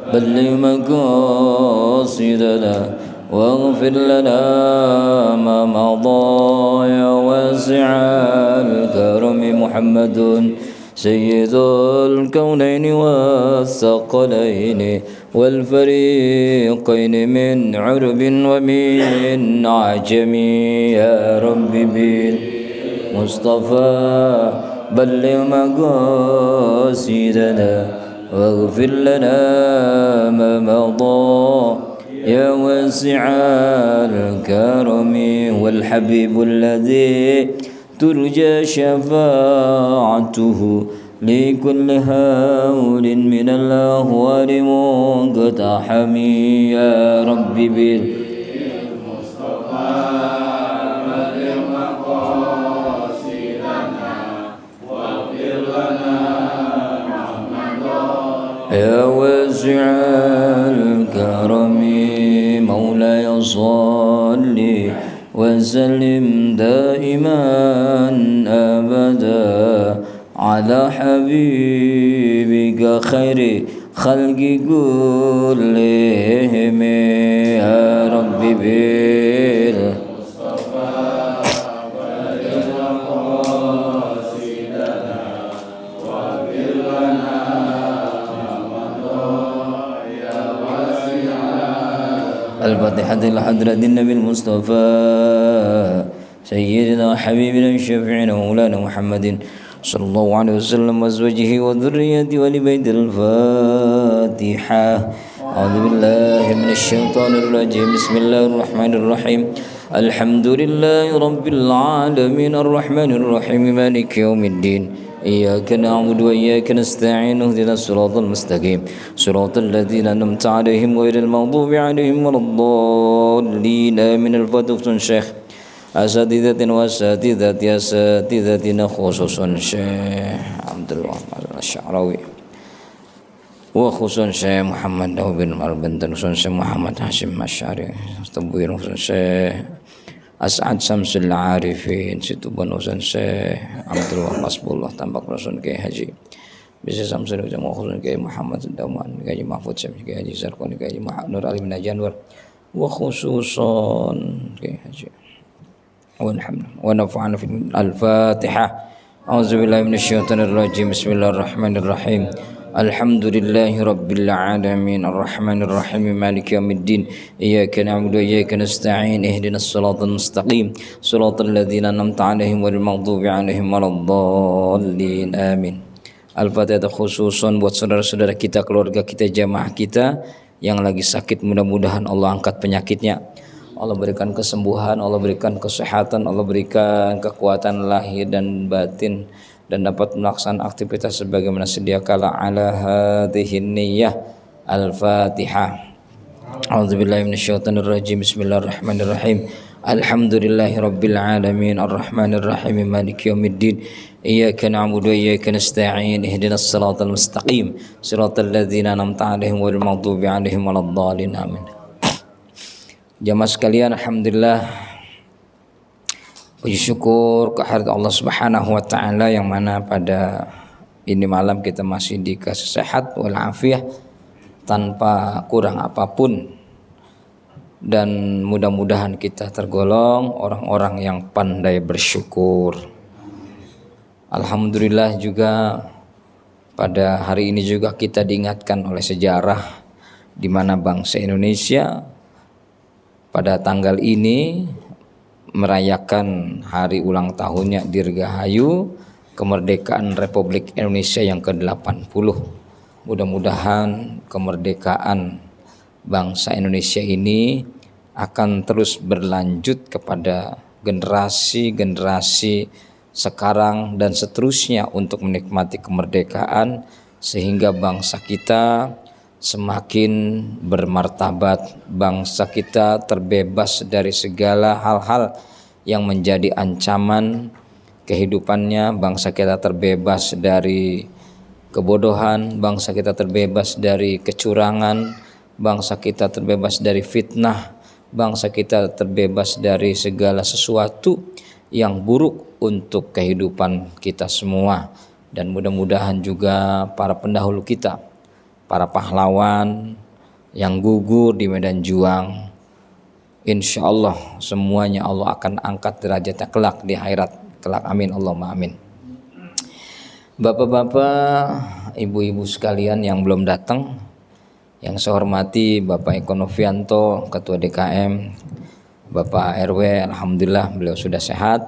بلغ مقاصدنا واغفر لنا ما مضى يا واسع الكرم محمد سيد الكونين والثقلين والفريقين من عرب ومن عجم يا رب بالمصطفى بلغ مقاصدنا واغفر لنا ما مضى يا واسع الكرم والحبيب الذي ترجى شفاعته لكل هول من الأهوال منقطع يا رب بالمصطفى بلغ مقاصدنا واغفر لنا يا واسع الكرم مولاي صل وسلم دائما أبدا على حبيبك خير خلق كلهم يا رب بالمصطفى بلغ مقاصدنا واغفر لنا الفاتحة لحضرة النبي المصطفى سيدنا حبيبنا شفيعنا مولانا محمد صلى الله عليه وسلم وأزواجه وذريته ولبيت الفاتحة أعوذ بالله من الشيطان الرجيم بسم الله الرحمن الرحيم الحمد لله رب العالمين الرحمن الرحيم مالك يوم الدين إياك نعبد وإياك نستعين اهدنا الصراط المستقيم صراط الذين أنعمت عليهم غير المغضوب عليهم ولا الضالين من الفاتحة الشيخ أساتذتنا أساتذتنا خصوصا الشيخ عبد الرحمن الشعراوي وخصوصا الشيخ محمد بن مربنتن خصوصا الشيخ محمد هاشم الشعري تبوير خصوصا الشيخ As'ad Samsul Arifin Situban Husain Syekh Abdul Wahab Masbullah Tambak Rasul Kiai Haji Bisa Samsul Ujang Khusus Kiai Muhammad Dauman Kiai Mahfud Syekh Kiai Haji Sarkoni Kiai Haji Nur Ali bin Janwar wa khususan Kiai Haji wa nafa'ana fil al-Fatihah A'udzu billahi minasyaitonir rajim Bismillahirrahmanirrahim Alhamdulillahi rabbil alamin arrahmanir rahim maliki yaumiddin iyyaka na'budu wa iyyaka nasta'in ihdinas siratal mustaqim siratal ladzina an'amta 'alaihim ghairil maghdubi 'alaihim waladdallin amin. Al-Fatihah khususan buat saudara-saudara kita, keluarga kita, jamaah kita yang lagi sakit, mudah-mudahan Allah angkat penyakitnya, Allah berikan kesembuhan, Allah berikan kesehatan, Allah berikan kekuatan lahir dan batin dan dapat melaksanakan aktivitas sebagaimana sedia kala ala hadhihi niyyah. Al-Fatihah. A'udzubillahi minasyaitonir rajim. Bismillahirrahmanirrahim. Alhamdulillahi rabbil alamin arrahmanir rahim maliki yaumiddin iyyaka na'budu wa iyyaka nasta'in ihdinas siratal mustaqim siratal ladzina an'amta 'alaihim ghairil maghdubi 'alaihim waladdallin amin. Jamaah sekalian, alhamdulillah, puji syukur kehadirat Allah Subhanahu wa taala yang mana pada ini malam kita masih dikasih sehat walafiat tanpa kurang apapun, dan mudah-mudahan kita tergolong orang-orang yang pandai bersyukur. Alhamdulillah juga pada hari ini juga kita diingatkan oleh sejarah di mana bangsa Indonesia pada tanggal ini merayakan hari ulang tahunnya Dirgahayu kemerdekaan Republik Indonesia yang ke-80. Mudah-mudahan kemerdekaan bangsa Indonesia ini akan terus berlanjut kepada generasi-generasi sekarang dan seterusnya untuk menikmati kemerdekaan sehingga bangsa kita semakin bermartabat, bangsa kita terbebas dari segala hal-hal yang menjadi ancaman kehidupannya, bangsa kita terbebas dari kebodohan, bangsa kita terbebas dari kecurangan, bangsa kita terbebas dari fitnah, bangsa kita terbebas dari segala sesuatu yang buruk untuk kehidupan kita semua. Dan mudah-mudahan juga para pendahulu kita, para pahlawan yang gugur di medan juang. Insya Allah semuanya Allah akan angkat derajatnya kelak di akhirat kelak. Amin Allahumma amin. Bapak-bapak, ibu-ibu sekalian yang belum datang, yang saya hormati Bapak Eko Novianto, Ketua DKM, Bapak RW, alhamdulillah beliau sudah sehat,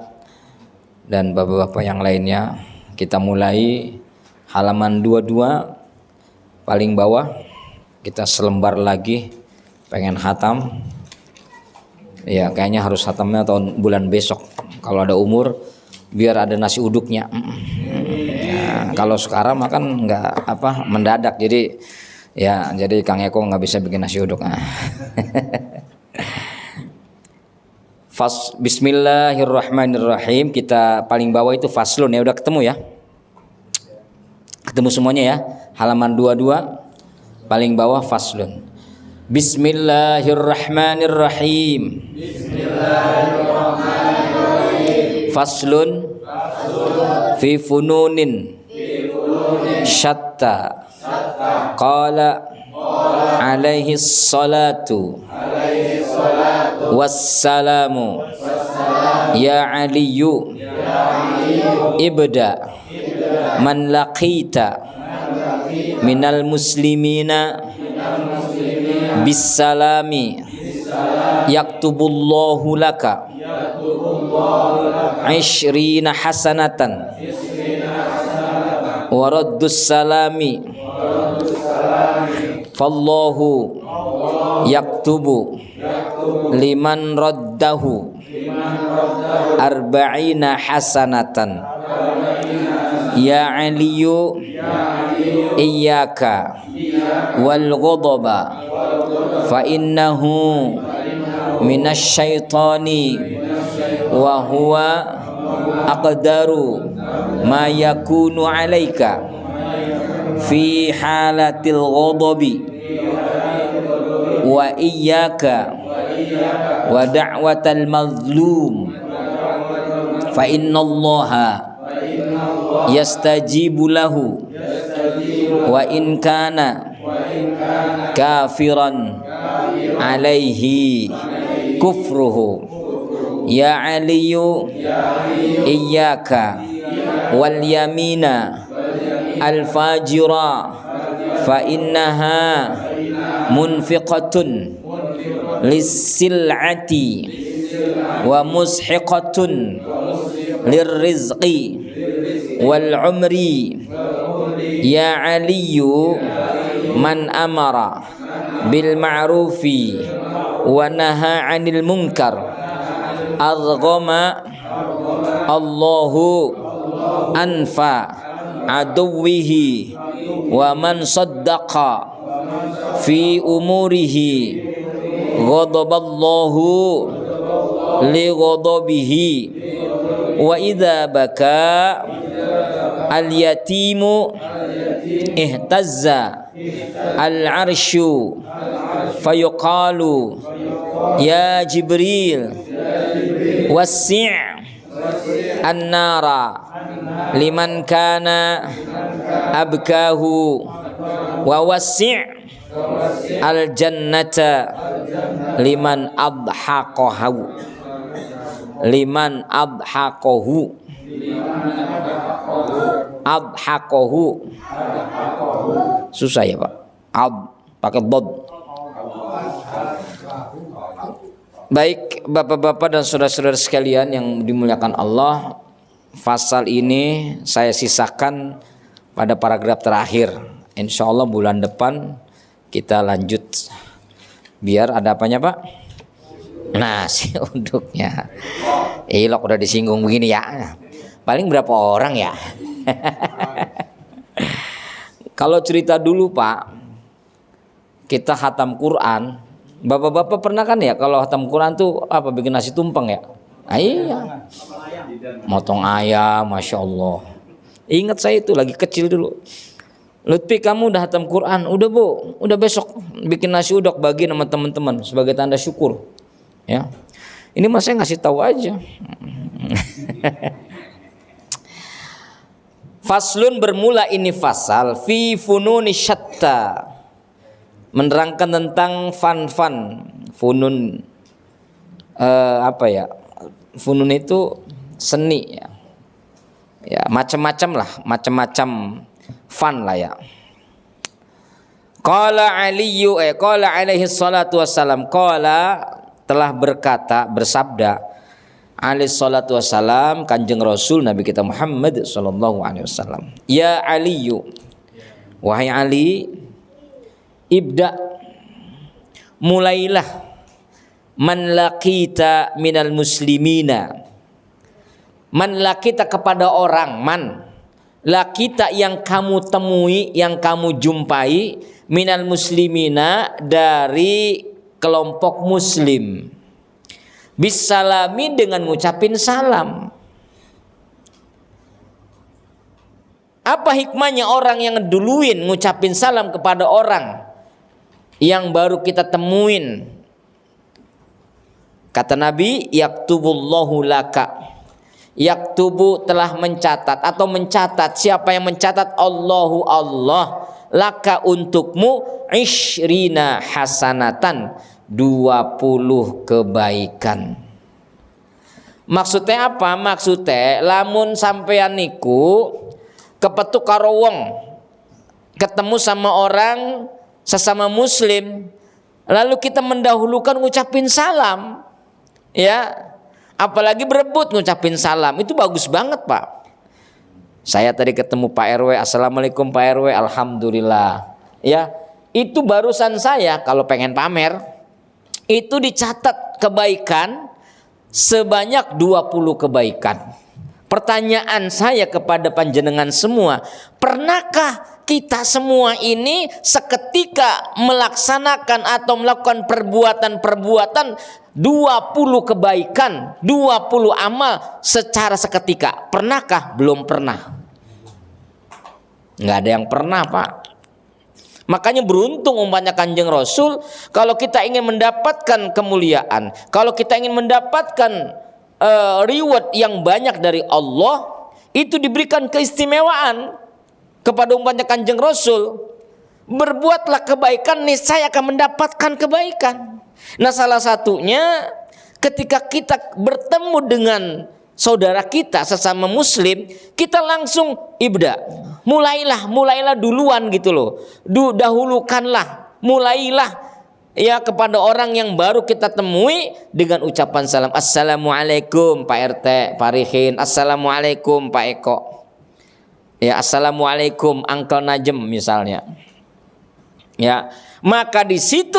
dan bapak-bapak yang lainnya. Kita mulai halaman 22 paling bawah. Kita selembar lagi, pengen hatam. Ya kayaknya harus hatamnya tahun bulan besok kalau ada umur, biar ada nasi uduknya. Ya, kalau sekarang makan nggak mendadak, jadi Kang Eko nggak bisa bikin nasi uduk. Bismillahirrahmanirrahim. Kita paling bawah itu faslun ya, udah ketemu ya? Ketemu semuanya ya? Halaman 22 paling bawah faslun. Bismillahirrahmanirrahim. Faslun fi fununin syatta. Qala alaihi salatu wassalamu ya aliyu ibda man laqita minal muslimina bisalami yaktubullahu laka 20 hasanatan wa raddus salami fallahu yaktubu liman raddahu 40 hasanatan. Ya aliyu iyyaka wal ghadaba fa innahu minasyaitani wa huwa aqdaru ma yakunu alaika fi halatil ghadabi wa iyyaka wa da'watal mazlum fa innallaha yastajibu lahu wa in kana kafiran alaihi kufruhu. Ya aliyu iyyaka wal yamina al fajira fa innaha munfiqatun lis-sil'ati wa mushiqatun lirrizqi wal umri. Ya aliyu man amara bil ma'rufi wa naha 'anil munkar adghama Allahu anfa aduwihi wa man saddaqa fi umurihi ghadaballahu li ghadabihi wa idza baka al yatimu ihtazza al arsyu fayuqalu ya Jibril wasi' an-nara liman kana abkahu wa wasi' al-jannata liman adhaqahu. Liman adhaqahu. Adhaqahu. Susah ya Pak? Pakai dod. Baik bapak-bapak dan saudara-saudara sekalian yang dimuliakan Allah, pasal ini saya sisakan pada paragraf terakhir. Insya Allah bulan depan kita lanjut. Biar ada apanya Pak? Nasi uduknya. Ilok udah disinggung begini ya. Paling berapa orang ya? Kalau cerita dulu Pak, kita khatam Quran. Bapak-bapak pernah kan ya kalau khatam Quran tuh bikin nasi tumpeng ya? Iya. Motong ayam, Masya Allah. Ingat saya itu lagi kecil dulu. Lutfi kamu udah khatam Quran, udah Bu, udah besok bikin nasi uduk bagi sama teman-teman sebagai tanda syukur. Ya. Ini mas saya ngasih tahu aja. Faslun bermula ini fasal fi fununi syatta. menerangkan tentang funun funun itu seni ya. Ya, macam-macam lah, macam-macam fun lah ya. Qala alaihi salatu wassalam, telah bersabda alaihi salatu wassalam Kanjeng Rasul Nabi kita Muhammad sallallahu alaihi wasallam. Ya Aliyu, wahai Ali, ibda, mulailah, man laqita minal muslimina, man laqita kepada orang, man laqita yang kamu temui, yang kamu jumpai, minal muslimina dari kelompok muslim, bisalami dengan ngucapin salam. Apa hikmahnya orang yang ngeduluin ngucapin salam kepada orang yang baru kita temuin? Kata Nabi, yaktubullahu laka, yaktubu telah mencatat atau mencatat. Siapa yang mencatat? Allahu Allah, laka untukmu, ishrina hasanatan, 20 kebaikan. Maksudnya apa? Maksudnya lamun sampean niku kepetuk karo wong, ketemu sama orang sesama muslim, lalu kita mendahulukan ngucapin salam, ya, apalagi berebut ngucapin salam, itu bagus banget Pak. Saya tadi ketemu Pak RW, assalamualaikum Pak RW, alhamdulillah, ya, itu barusan saya kalau pengen pamer, itu dicatat kebaikan sebanyak 20 kebaikan. Pertanyaan saya kepada panjenengan semua, pernahkah kita semua ini seketika melaksanakan atau melakukan perbuatan-perbuatan 20 kebaikan, 20 amal secara seketika? Pernahkah? Belum pernah. Nggak ada yang pernah Pak. Makanya beruntung umpamanya Kanjeng Rasul, kalau kita ingin mendapatkan kemuliaan, kalau kita ingin mendapatkan reward yang banyak dari Allah, itu diberikan keistimewaan kepada umatnya Kanjeng Rasul. Berbuatlah kebaikan, niscaya akan mendapatkan kebaikan. Nah, salah satunya ketika kita bertemu dengan saudara kita sesama muslim, kita langsung ibda, mulailah duluan gitu loh, dahulukanlah, mulailah ya kepada orang yang baru kita temui dengan ucapan salam. Assalamualaikum Pak RT, Pak Rihin. Assalamualaikum Pak Eko. Ya, assalamualaikum Uncle Najem misalnya. Ya, maka di situ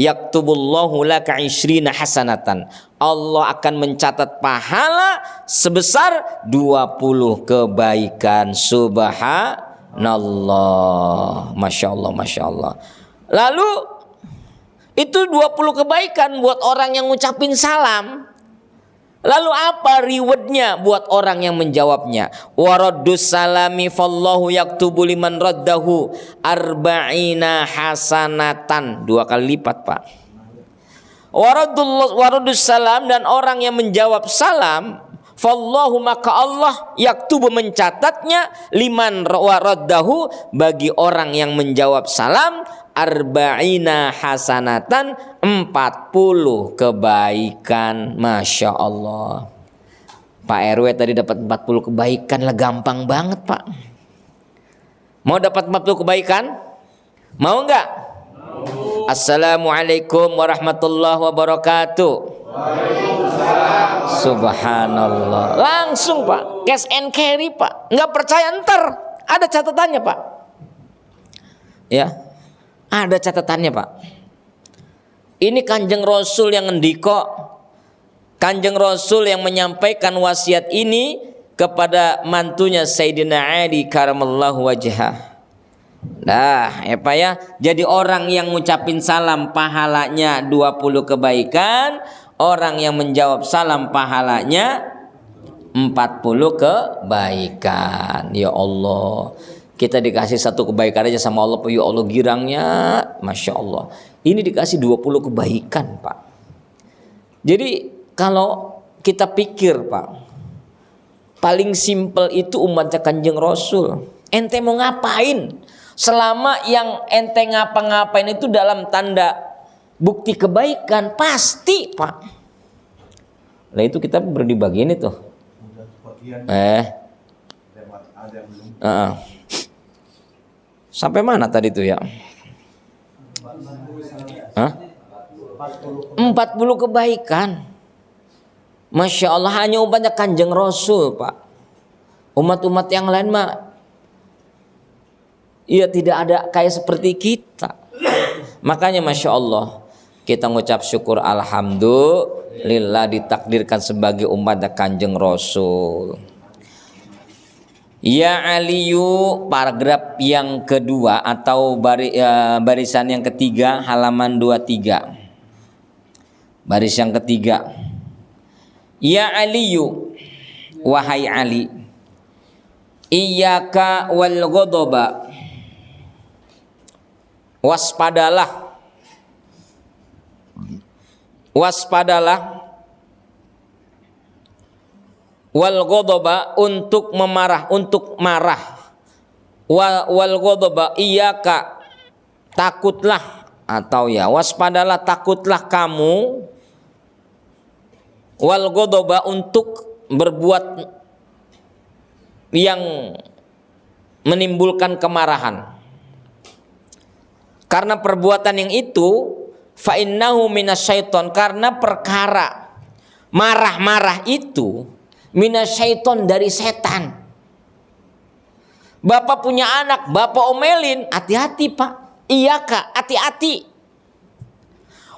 yaktubullahu laka ishrina hasanatan. Allah akan mencatat pahala sebesar 20 kebaikan. Subhanallah. Masya Allah, Masya Allah. Lalu itu 20 kebaikan buat orang yang ngucapin salam. Lalu apa rewardnya buat orang yang menjawabnya? Waraddus salami fallahu yaktubu liman raddahu arba'ina hasanatan. 2 kali lipat Pak. Waraddus salam, dan orang yang menjawab salam, fallahu, maka Allah yaktubu mencatatnya, liman raddahu, bagi orang yang menjawab salam, arba'ina hasanatan, 40 kebaikan. Masya Allah. Pak RW tadi dapat 40 kebaikan lah, gampang banget Pak. Mau dapat 40 kebaikan? Mau enggak? Mau. Assalamualaikum warahmatullahi wabarakatuh. Subhanallah. Langsung Pak, cash and carry Pak. Enggak percaya, ntar ada catatannya Pak. Ya, ada catatannya Pak. Ini Kanjeng Rasul yang ngendiko, Kanjeng Rasul yang menyampaikan wasiat ini kepada mantunya Sayyidina Ali karamallahu wajhah. Nah, ya Pak ya. Jadi orang yang ngucapin salam pahalanya 20 kebaikan, orang yang menjawab salam pahalanya 40 kebaikan. Ya Allah, kita dikasih 1 kebaikan aja sama Allah, ya Allah girangnya, Masya Allah. Ini dikasih 20 kebaikan Pak. Jadi kalau kita pikir Pak, paling simpel itu umatnya Kanjeng Rasul. Ente mau ngapain? Selama yang ente ngapa-ngapain itu dalam tanda bukti kebaikan, pasti Pak. Lah itu kita beri bagian itu. Sampai mana tadi itu ya? 40 kebaikan. Masya Allah, hanya umatnya Kanjeng Rasul Pak. Umat-umat yang lain mah ya tidak ada kayak seperti kita. Makanya Masya Allah, kita ngucap syukur alhamdulillah ditakdirkan sebagai umatnya Kanjeng Rasul. Ya Aliyu, paragraf yang kedua atau barisan yang ketiga, halaman 23. Baris yang ketiga. Ya Aliyu, wahai Ali, iyyaka wal ghadaba, waspadalah wal ghadaba, untuk marah wal ghadaba, iyyaka, takutlah, atau ya waspadalah, takutlah kamu, wal ghadaba, untuk berbuat yang menimbulkan kemarahan. Karena perbuatan yang itu fa innahu minasyaiton, karena perkara marah-marah itu minasyaiton, dari setan. Bapak punya anak, bapak omelin, hati-hati Pak. Iyaka, hati-hati.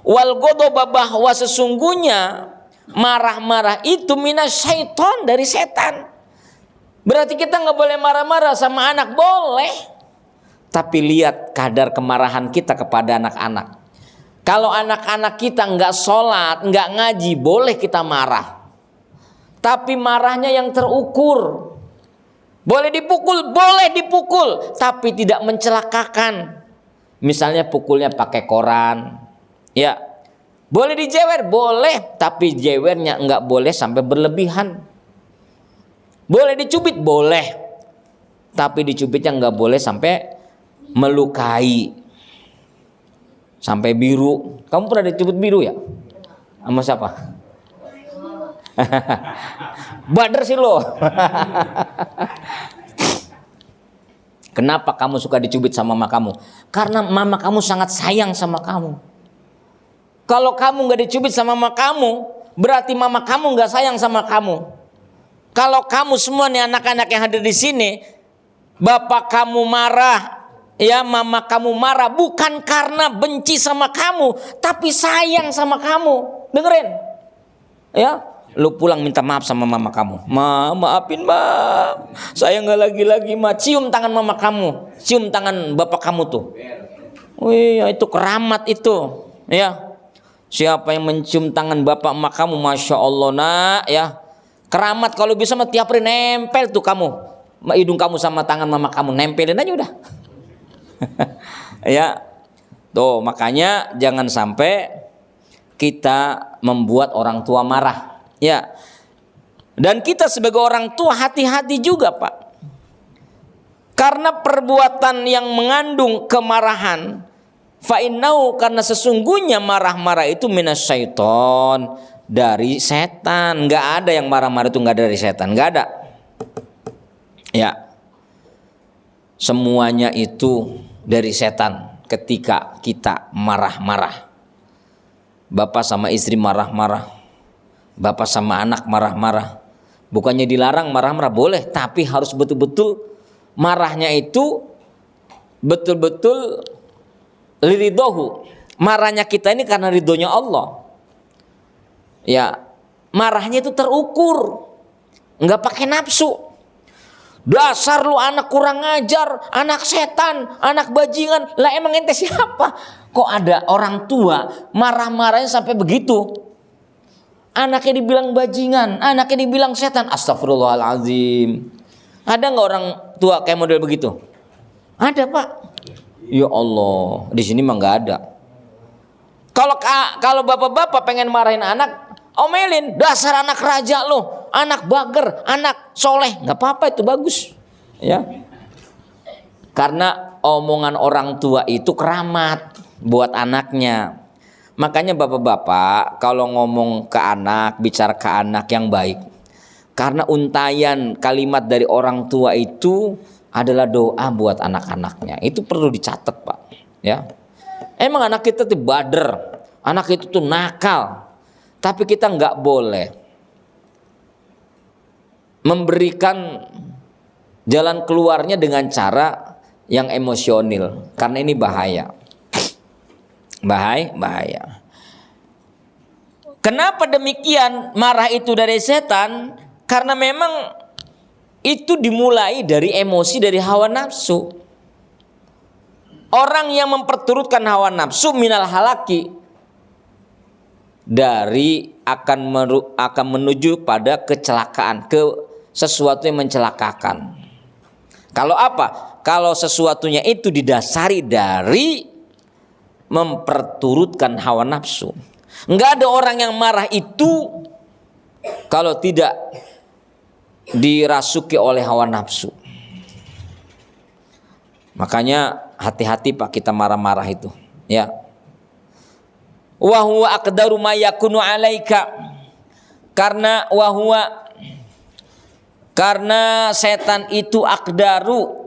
Wal ghadaba, bahwa sesungguhnya marah-marah itu minasyaiton, dari setan. Berarti kita nggak boleh marah-marah sama anak, boleh. Tapi lihat kadar kemarahan kita kepada anak-anak. Kalau anak-anak kita nggak sholat, nggak ngaji, boleh kita marah. Tapi marahnya yang terukur. Boleh dipukul, tapi tidak mencelakakan. Misalnya pukulnya pakai koran, ya. Boleh dijewer, boleh, tapi jewernya nggak boleh sampai berlebihan. Boleh dicubit, boleh, tapi dicubitnya nggak boleh sampai melukai, sampai biru. Kamu pernah dicubit biru ya? Sama siapa? Badar sih lo. Kenapa kamu suka dicubit sama mama kamu? Karena mama kamu sangat sayang sama kamu. Kalau kamu gak dicubit sama mama kamu, berarti mama kamu gak sayang sama kamu. Kalau kamu semua nih anak-anak yang hadir di sini, bapak kamu marah, ya mama kamu marah, bukan karena benci sama kamu, tapi sayang sama kamu. Dengerin, ya. Lu pulang minta maaf sama mama kamu. Maafin ma, saya nggak lagi-lagi ma. Cium tangan mama kamu, cium tangan bapak kamu tuh. Wih, itu keramat itu, ya. Siapa yang mencium tangan bapak emak kamu, masya Allah nak, ya. Keramat, kalau bisa mah tiap hari nempel tuh kamu, hidung kamu sama tangan mama kamu, nempelin aja udah. Ya, tuh makanya jangan sampai kita membuat orang tua marah. Ya, dan kita sebagai orang tua hati-hati juga Pak, karena perbuatan yang mengandung kemarahan, fa'innau, karena sesungguhnya marah-marah itu minasyaiton, dari setan. Nggak ada yang marah-marah itu nggak dari setan, nggak ada. Ya, semuanya itu dari setan. Ketika kita marah-marah, bapak sama istri marah-marah, bapak sama anak marah-marah, bukannya dilarang marah-marah, boleh, tapi harus betul-betul marahnya itu betul-betul liridohu. Marahnya kita ini karena ridhonya Allah. Ya, marahnya itu terukur, nggak pakai nafsu. Dasar lu anak kurang ajar, anak setan, anak bajingan. Lah emang ente siapa? Kok ada orang tua marah-marahnya sampai begitu? Anaknya dibilang bajingan, anaknya dibilang setan. Astagfirullahaladzim. Ada nggak orang tua kayak model begitu? Ada Pak. Ya Allah, di sini mah nggak ada. Kalau bapak-bapak pengen marahin anak, omelin, dasar anak raja lo, anak bager, anak soleh, nggak apa-apa, itu bagus. Ya. Karena omongan orang tua itu keramat buat anaknya. Makanya bapak-bapak kalau ngomong ke anak, bicara ke anak yang baik. Karena untayan kalimat dari orang tua itu adalah doa buat anak-anaknya. Itu perlu dicatat, Pak. Ya. Emang anak kita tuh bader, anak itu tuh nakal. Tapi kita nggak boleh memberikan jalan keluarnya dengan cara yang emosional, karena ini bahaya. Bahaya. Kenapa demikian? Marah itu dari setan karena memang itu dimulai dari emosi, dari hawa nafsu. Orang yang memperturutkan hawa nafsu minal halaki, dari akan menuju pada kecelakaan, ke sesuatu yang mencelakakan. Kalau apa? Kalau sesuatunya itu didasari dari memperturutkan hawa nafsu. Enggak ada orang yang marah itu kalau tidak dirasuki oleh hawa nafsu. Makanya hati-hati Pak kita marah-marah itu, ya. Wa huwa aqdaru ma yakunu alaika. Karena setan itu aqdaru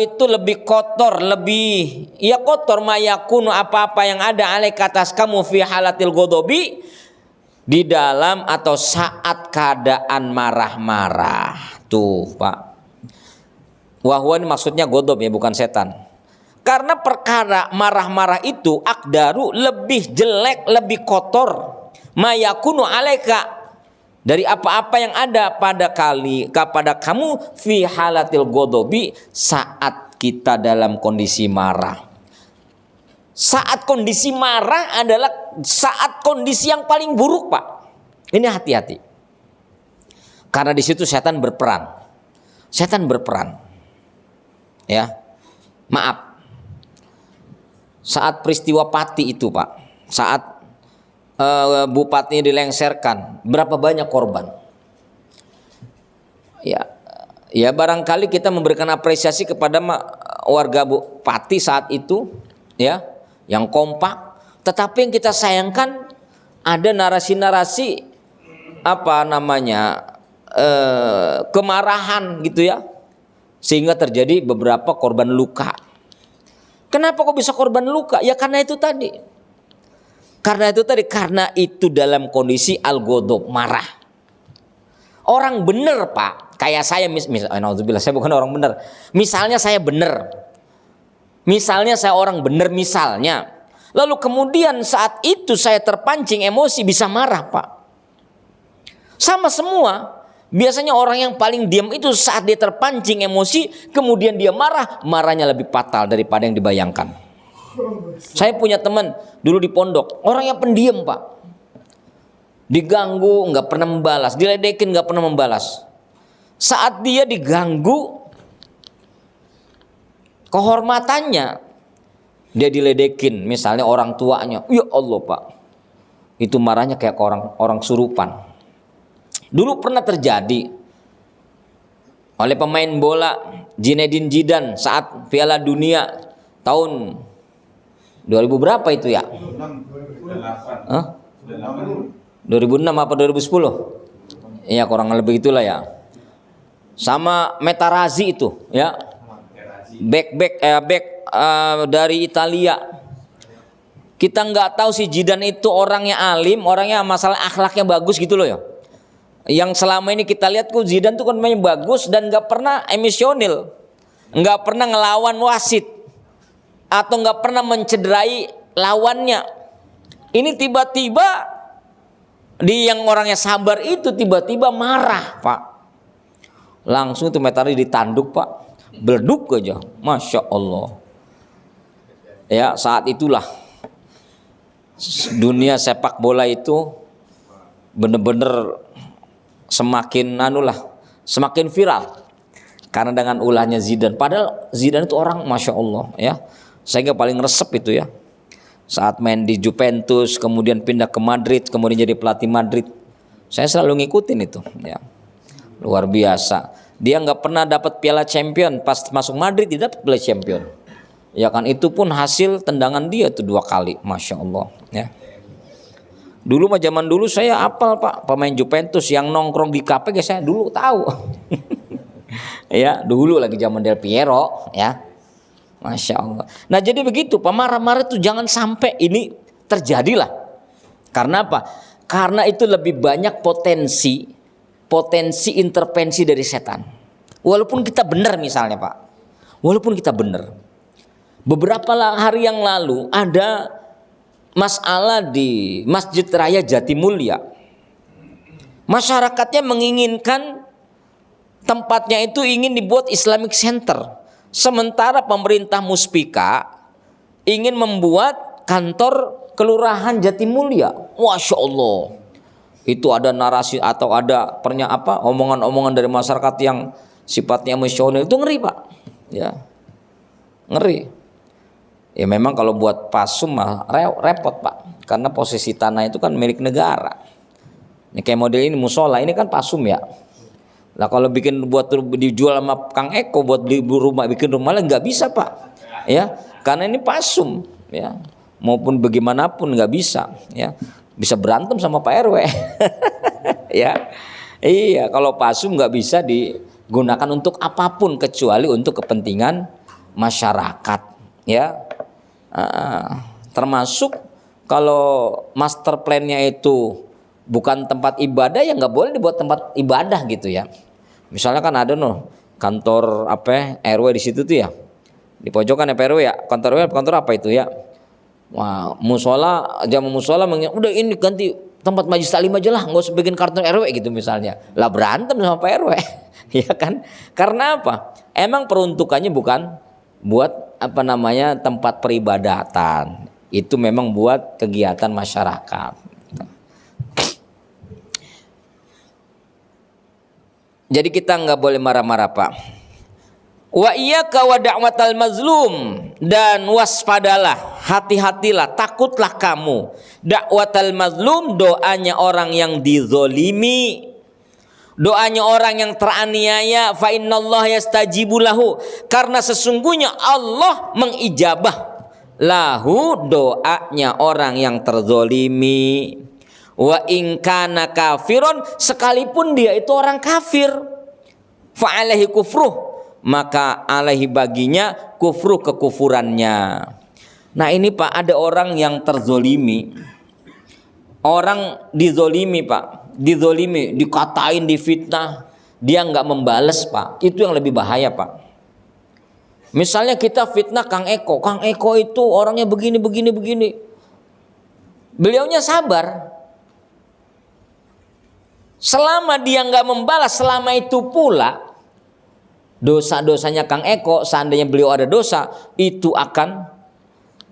itu lebih kotor, lebih kotor mayakunu apa-apa yang ada alaika atas kamu fi halatil godobi, di dalam atau saat keadaan marah-marah. Tuh Pak, wahwa ini maksudnya godob ya, bukan setan. Karena perkara marah-marah itu akdaru lebih jelek, lebih kotor mayakunu alaika, dari apa-apa yang ada kepada kamu fi halatil godobi, saat kita dalam kondisi marah. Saat kondisi marah adalah saat kondisi yang paling buruk Pak. Ini hati-hati. Karena di situ setan berperan. Ya. Maaf. Saat peristiwa Pati itu Pak, saat bupatinya dilengserkan, berapa banyak korban? Ya barangkali kita memberikan apresiasi kepada warga Pati saat itu, ya, yang kompak. Tetapi yang kita sayangkan ada narasi-narasi kemarahan gitu ya, sehingga terjadi beberapa korban luka. Kenapa kok bisa korban luka? Ya karena itu tadi. Karena itu dalam kondisi al-ghadab, marah. Orang bener Pak, kayak saya misalnya, saya bukan orang bener. Misalnya saya bener. Misalnya saya orang bener misalnya. Lalu kemudian saat itu saya terpancing emosi, bisa marah Pak. Sama semua. Biasanya orang yang paling diam itu saat dia terpancing emosi, kemudian dia marahnya lebih fatal daripada yang dibayangkan. Saya punya teman dulu di pondok, orang yang pendiam Pak. Diganggu nggak pernah membalas, diledekin nggak pernah membalas. Saat dia diganggu kehormatannya, dia diledekin, misalnya orang tuanya, ya Allah Pak, itu marahnya kayak orang surupan. Dulu pernah terjadi oleh pemain bola Zinedine Zidane saat Piala Dunia tahun 2000 berapa itu ya? 2006 apa 2010? Iya kurang lebih itulah ya. Sama Materazzi itu ya. Back dari Italia. Kita nggak tahu si Zidane itu orangnya alim, orangnya masalah akhlaknya bagus gitu loh ya. Yang selama ini kita lihat kok Zidane tuh kan mainnya bagus dan nggak pernah emosional, nggak pernah ngelawan wasit atau nggak pernah mencederai lawannya. Ini tiba-tiba yang orangnya sabar itu tiba-tiba marah Pak. Langsung itu Materazzi ditanduk Pak, beleduk aja, masya Allah. Ya saat itulah dunia sepak bola itu bener-bener semakin viral karena dengan ulahnya Zidane. Padahal Zidane itu orang masya Allah ya, saya paling resep itu ya, saat main di Juventus kemudian pindah ke Madrid, kemudian jadi pelatih Madrid, saya selalu ngikutin itu ya, luar biasa. Dia nggak pernah dapat Piala Champion, pas masuk Madrid dia dapat Piala Champion. Ya kan, itu pun hasil tendangan dia tuh 2 kali, masya Allah. Ya. Dulu mah zaman dulu saya apal Pak, pemain Juventus yang nongkrong di kafe saya dulu tahu. Ya, dulu lagi zaman Del Piero, ya. Masya Allah. Nah jadi begitu, Pak, marah-marah itu jangan sampai ini terjadilah. Karena apa? Karena itu lebih banyak potensi intervensi dari setan. Walaupun kita benar misalnya Pak, walaupun kita benar. Beberapa hari yang lalu ada masalah di Masjid Raya Jatimulya. Masyarakatnya menginginkan tempatnya itu ingin dibuat Islamic Center. Sementara pemerintah Muspika ingin membuat kantor Kelurahan Jatimulya. Masya Allah. Itu ada narasi atau ada omongan-omongan dari masyarakat yang sifatnya emosional, itu ngeri Pak. Ya. Ngeri. Ya memang kalau buat pasum mah repot Pak. Karena posisi tanah itu kan milik negara. Ini kayak model ini musola, ini kan pasum ya. Nah kalau buat dijual sama Kang Eko buat beli rumah, bikin rumah lagi nggak bisa Pak. Ya, karena ini pasum ya. Maupun bagaimanapun nggak bisa ya. Bisa berantem sama Pak RW. Ya. Iya, kalau pasum nggak bisa digunakan untuk apapun kecuali untuk kepentingan masyarakat ya. Termasuk kalau master plan-nya itu bukan tempat ibadah ya nggak boleh dibuat tempat ibadah gitu ya. Misalnya kan ada kantor RW di situ tuh ya, di pojokan RW ya, kantor apa itu ya. Wah, musola udah ini ganti tempat majelis taklim aja lah, nggak usah bikin kantor RW gitu misalnya. Lah berantem sama Pak RW. Ya kan? Karena apa? Emang peruntukannya bukan buat tempat peribadatan. Itu memang buat kegiatan masyarakat. Jadi kita nggak boleh marah-marah Pak. Wa iyyaka wa da'watal mazlum, dan waspadalah, hati-hatilah, takutlah kamu da'watal mazlum, doanya orang yang dizolimi, doanya orang yang teraniaya. Fa innallaha yastajibu lahu, karena sesungguhnya Allah mengijabah lahu, doanya orang yang terzolimi. Wa in kana kafiron, sekalipun dia itu orang kafir, fa alaihi kufruh, maka alaihi baginya kufru, kekufurannya. Nah ini Pak, ada orang yang terzolimi, orang dizolimi Pak, dizolimi, dikatain, difitnah, dia nggak membales Pak, itu yang lebih bahaya Pak. Misalnya kita fitnah Kang Eko itu orangnya begini, beliaunya sabar. Selama dia nggak membalas, selama itu pula dosa-dosanya Kang Eko, seandainya beliau ada dosa, itu akan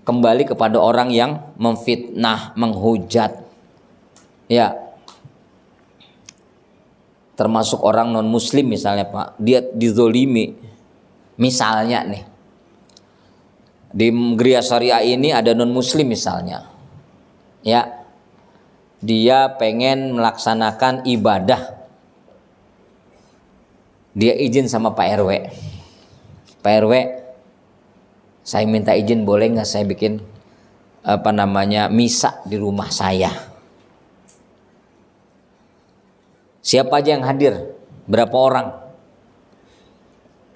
kembali kepada orang yang memfitnah, menghujat. Ya, termasuk orang non muslim misalnya Pak, dia dizolimi. Misalnya nih, di Geria Syariah ini ada non muslim misalnya, ya, dia pengen melaksanakan ibadah, dia izin sama Pak RW. Pak RW, saya minta izin boleh nggak saya bikin misa di rumah saya. Siapa aja yang hadir? Berapa orang?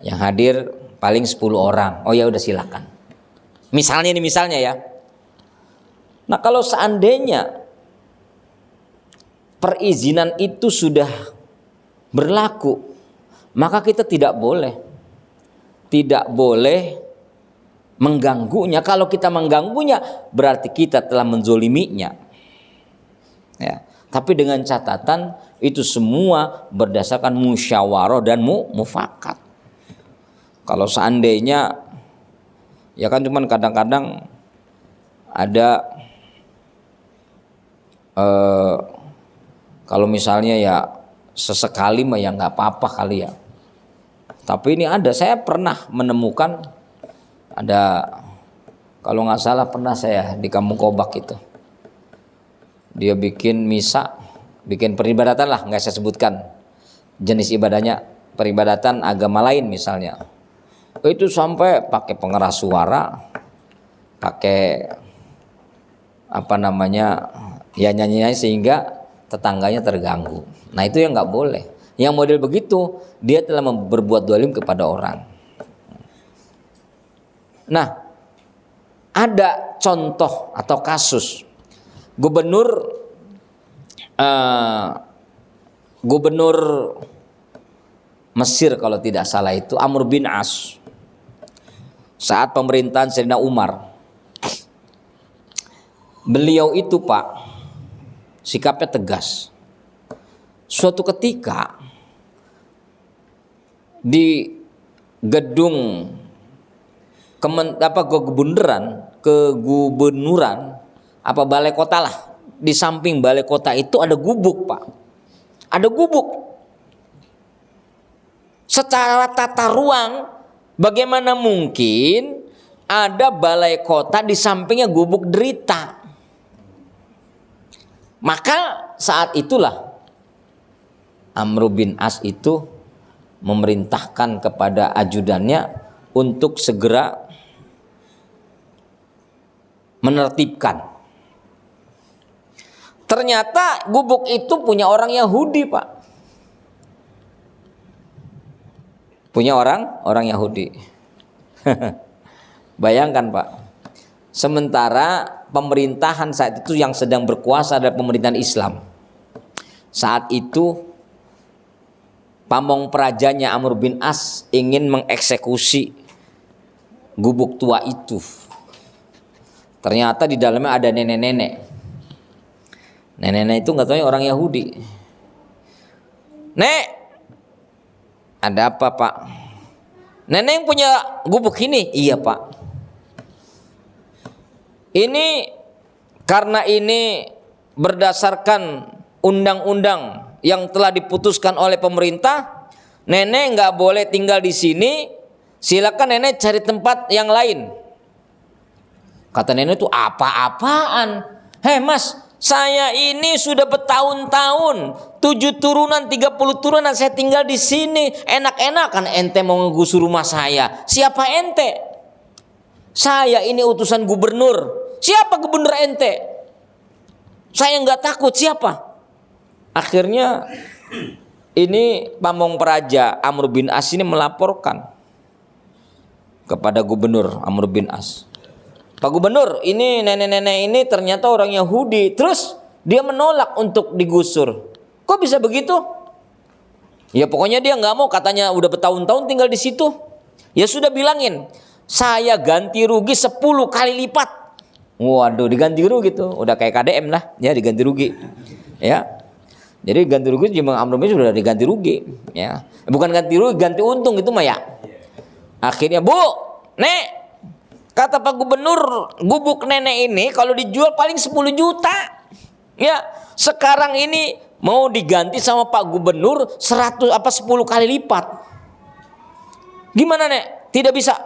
Yang hadir paling 10 orang. Oh ya udah silakan. Misalnya ya. Nah kalau seandainya perizinan itu sudah berlaku, maka kita tidak boleh mengganggunya. Kalau kita mengganggunya berarti kita telah menzoliminya. Ya. Tapi dengan catatan itu semua berdasarkan musyawarah dan mufakat. Kalau seandainya ya kan cuman kadang-kadang ada kalau misalnya ya sesekali mah ya nggak apa-apa kali ya. Tapi ini saya pernah menemukan ada, kalau nggak salah pernah saya di Kampung Kobak itu. Dia bikin misa, bikin peribadatan lah, nggak saya sebutkan jenis ibadahnya. peribadatan agama lain misalnya, itu sampai pakai pengeras suara, pakai apa namanya ya nyanyi sehingga tetangganya terganggu. Nah itu yang nggak boleh. Yang model begitu dia telah berbuat dolim kepada orang. Nah ada contoh atau kasus gubernur Mesir kalau tidak salah itu Amr bin As saat pemerintahan Sayyidina Umar. Beliau itu Pak sikapnya tegas. Suatu ketika di gedung kegubernuran apa balai kota lah, di samping balai kota itu ada gubuk Pak, ada gubuk. Secara tata ruang bagaimana mungkin ada balai kota di sampingnya gubuk derita? Maka saat itulah Amr bin As itu memerintahkan kepada ajudannya untuk segera menertibkan. Ternyata gubuk itu punya orang Yahudi Pak. Punya orang Yahudi. Bayangkan Pak. Sementara pemerintahan saat itu yang sedang berkuasa adalah pemerintahan Islam. Saat itu pamong prajanya Amr bin As ingin mengeksekusi gubuk tua itu. Ternyata di dalamnya ada nenek-nenek. Nenek-nenek itu nggak tahu orang Yahudi. Nek, ada apa Pak? Nenek yang punya gubuk ini? Iya Pak. Ini karena ini berdasarkan undang-undang yang telah diputuskan oleh pemerintah, nenek nggak boleh tinggal di sini. Silakan nenek cari tempat yang lain. Kata nenek itu apa-apaan? Hei Mas, saya ini sudah bertahun-tahun, 7 turunan, 30 turunan saya tinggal di sini. Enak-enakan ente mau ngegusur rumah saya. Siapa ente? Saya ini utusan gubernur. Siapa gubernur ente? Saya nggak takut, siapa? Akhirnya ini pamong praja Amr bin As ini melaporkan kepada gubernur Amr bin As. Pak Gubernur, ini nenek-nenek ini ternyata orang Yahudi. Terus dia menolak untuk digusur. Kok bisa begitu? Ya pokoknya dia nggak mau, katanya udah bertahun-tahun tinggal di situ. Ya sudah bilangin, saya ganti rugi 10 kali lipat. Waduh, diganti rugi tuh, udah kayak KDM lah, ya diganti rugi. Ya, jadi ganti rugi cuma Amr bin As sudah diganti rugi. Ya, bukan ganti rugi, ganti untung itu mah ya. Akhirnya Bu, Nek. Kata Pak Gubernur, gubuk nenek ini kalau dijual paling 10 juta. Ya, sekarang ini mau diganti sama Pak Gubernur 10 kali lipat. Gimana Nek? Tidak bisa.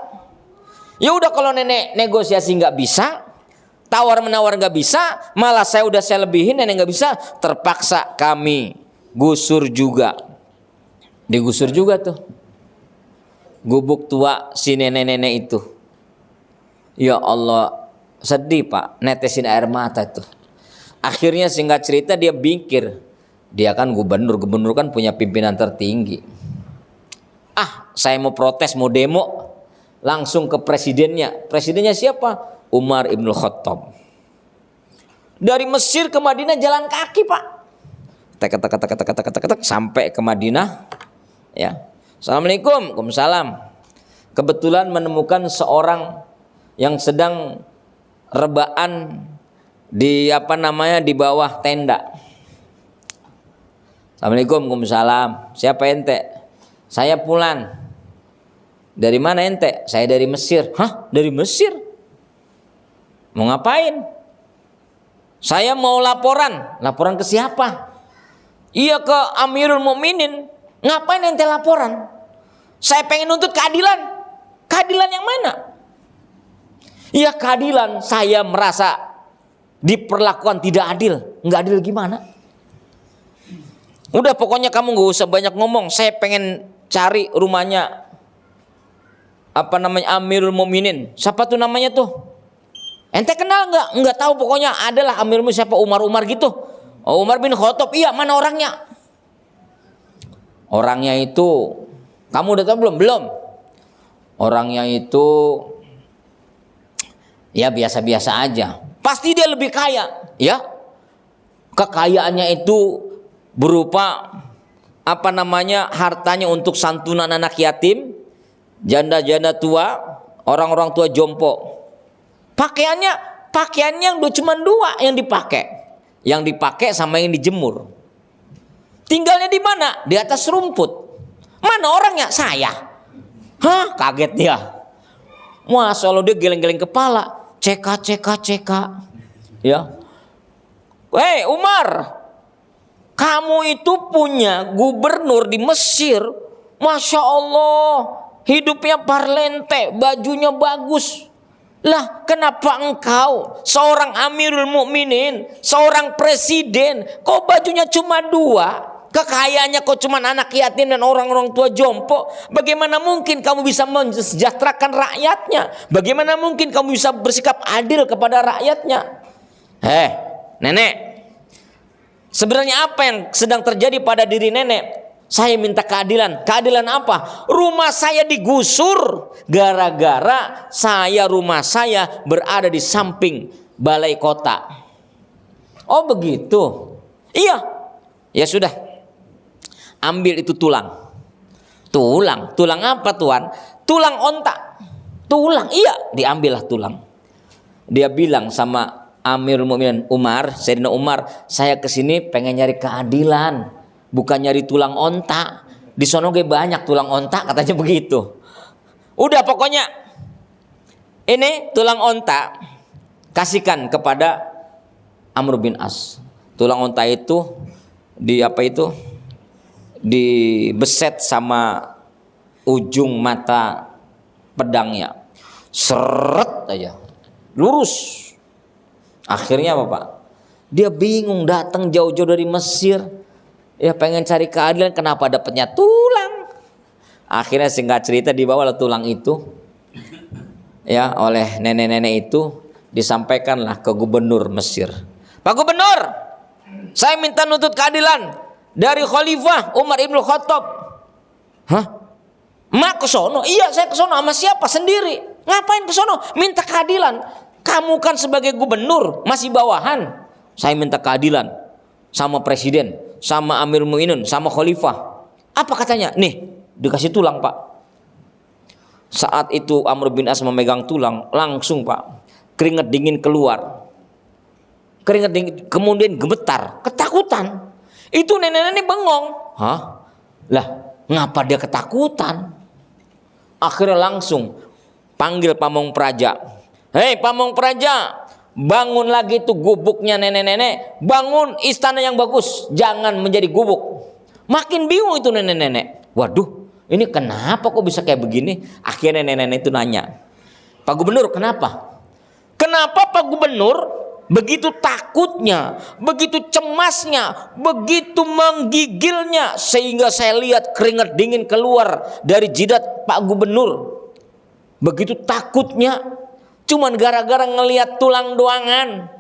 Ya udah kalau nenek negosiasi nggak bisa, tawar menawar nggak bisa, malah saya lebihin, nenek nggak bisa, terpaksa kami gusur juga. Digusur juga tuh gubuk tua si nenek-nenek itu. Ya Allah, sedih Pak, netesin air mata itu. Akhirnya singkat cerita dia bingkir. Dia kan gubernur kan punya pimpinan tertinggi. Saya mau protes, mau demo, langsung ke presidennya. Presidennya siapa? Umar ibn Khattab. Dari Mesir ke Madinah jalan kaki Pak. Tek sampai ke Madinah. Ya. Assalamualaikum, waalaikumsalam. Kebetulan menemukan seorang yang sedang rebaan di di bawah tenda. Assalamualaikum, waalaikumsalam. Siapa ente? Saya Fulan. Dari mana ente? Saya dari Mesir. Hah? Dari Mesir? Mau ngapain? Saya mau laporan. Laporan ke siapa? Iya, ke Amirul Mukminin. Ngapain ente laporan? Saya pengen nuntut keadilan. Keadilan yang mana? Ya keadilan, saya merasa diperlakukan tidak adil. Nggak adil gimana? Udah pokoknya kamu nggak usah banyak ngomong. Saya pengen cari rumahnya apa namanya Amirul Mukminin. Siapa tuh namanya tuh? Ente kenal nggak? Nggak tahu, pokoknya adalah Amirul Mukminin siapa, Umar gitu. Oh, Umar bin Khattab. Iya, mana orangnya? Orangnya itu kamu udah tahu belum? Belum. Orangnya itu ya biasa-biasa aja. Pasti dia lebih kaya, ya. Kekayaannya itu berupa apa namanya hartanya untuk santunan anak yatim, janda-janda tua, orang-orang tua jompo. Pakaiannya udah cuma dua yang dipakai sama yang dijemur. Tinggalnya di mana? Di atas rumput. Mana orangnya? Saya. Hah? Kaget dia. Masya Allah, dia geleng-geleng kepala. CK. Ya. Hei Umar, kamu itu punya gubernur di Mesir. Masya Allah, hidupnya parlente, bajunya bagus. Lah, kenapa engkau seorang Amirul Mukminin, seorang presiden, kok bajunya cuma dua? Kekayaannya kok cuma anak yatim dan orang-orang tua jompo. Bagaimana mungkin kamu bisa mensejahterakan rakyatnya? Bagaimana mungkin kamu bisa bersikap adil kepada rakyatnya? Nenek, sebenarnya apa yang sedang terjadi pada diri nenek? Saya minta keadilan. Keadilan apa? Rumah saya digusur gara-gara rumah saya berada di samping balai kota. Oh begitu. Iya. Ya sudah. Ambil itu tulang. Tulang apa tuan? Tulang onta. Tulang. Iya, diambillah tulang. Dia bilang sama Amirul Mukminin Umar, Sayyidina Umar, saya kesini pengen nyari keadilan, bukan nyari tulang onta. Di sono ge banyak tulang onta, katanya begitu. Udah pokoknya ini tulang onta kasihkan kepada Amr bin As. Tulang onta itu dibeset sama ujung mata pedangnya. Seret aja. Lurus. Akhirnya apa Pak? Dia bingung, datang jauh-jauh dari Mesir. Ya pengen cari keadilan, kenapa dapatnya tulang? Akhirnya singkat cerita dibawalah tulang itu ya oleh nenek-nenek itu, disampaikanlah ke gubernur Mesir. Pak Gubernur, saya minta nuntut keadilan dari Khalifah Umar ibn Khattab. Hah? Mak ke sono? Iya, saya ke sono. Sama siapa? Sendiri. Ngapain ke sono? Minta keadilan. Kamu kan sebagai gubernur masih bawahan. Saya minta keadilan sama presiden, sama Amirul Mukminin, sama Khalifah. Apa katanya? Nih, dikasih tulang Pak. Saat itu Amr bin As memegang tulang, langsung Pak, keringat dingin keluar. Keringat dingin, kemudian gemetar, ketakutan. Itu nenek-nenek bengong. Hah? Lah, ngapa dia ketakutan? Akhirnya langsung panggil pamong praja. Hei pamong praja, bangun lagi tuh gubuknya nenek-nenek. Bangun istana yang bagus, jangan menjadi gubuk. Makin bingung itu nenek-nenek. Waduh, ini kenapa kok bisa kayak begini? Akhirnya nenek-nenek itu nanya, Pak Gubernur kenapa? Kenapa Pak Gubernur begitu takutnya, begitu cemasnya, begitu menggigilnya, sehingga saya lihat keringat dingin keluar dari jidat Pak Gubernur. Begitu takutnya, cuman gara-gara ngelihat tulang doangan.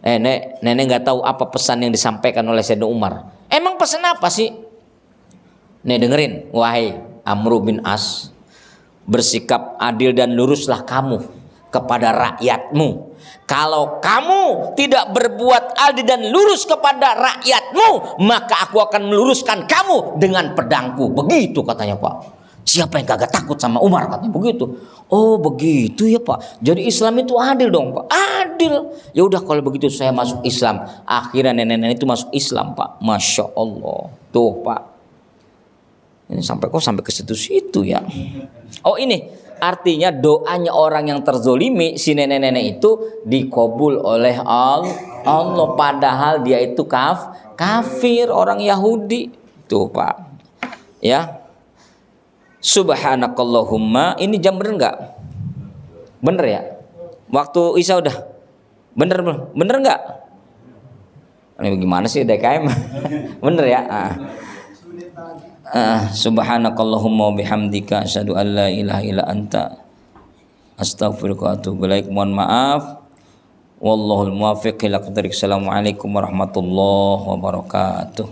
Nenek nggak tahu apa pesan yang disampaikan oleh Sayyidina Umar. Emang pesan apa sih? Nih dengerin, wahai Amr bin As, bersikap adil dan luruslah kamu kepada rakyatmu. Kalau kamu tidak berbuat adil dan lurus kepada rakyatmu, maka aku akan meluruskan kamu dengan pedangku. Begitu katanya Pak. Siapa yang kagak takut sama Umar, katanya begitu. Oh begitu ya Pak. Jadi Islam itu adil dong Pak. Adil. Ya udah kalau begitu saya masuk Islam. Akhirnya nenek-nenek itu masuk Islam Pak. Masya Allah. Tuh Pak. Ini sampai ke situ ya. Oh ini artinya doanya orang yang terzolimi, si nenek-nenek itu dikabul oleh Allah. Padahal dia itu kafir, orang Yahudi. Tuh Pak. Ya. Subhanakallahumma. Ini jam bener nggak? Bener ya? Waktu Isya udah bener belum? Bener nggak? Ini gimana sih DKM? Bener ya? Subhanakallahumma wa bihamdika asyhadu an la ilaha illa anta astaghfiruka wa atubu ilaik. Mohon maaf. Wallahul muwaffiq ila aqdariq. Assalamualaikum warahmatullahi wabarakatuh.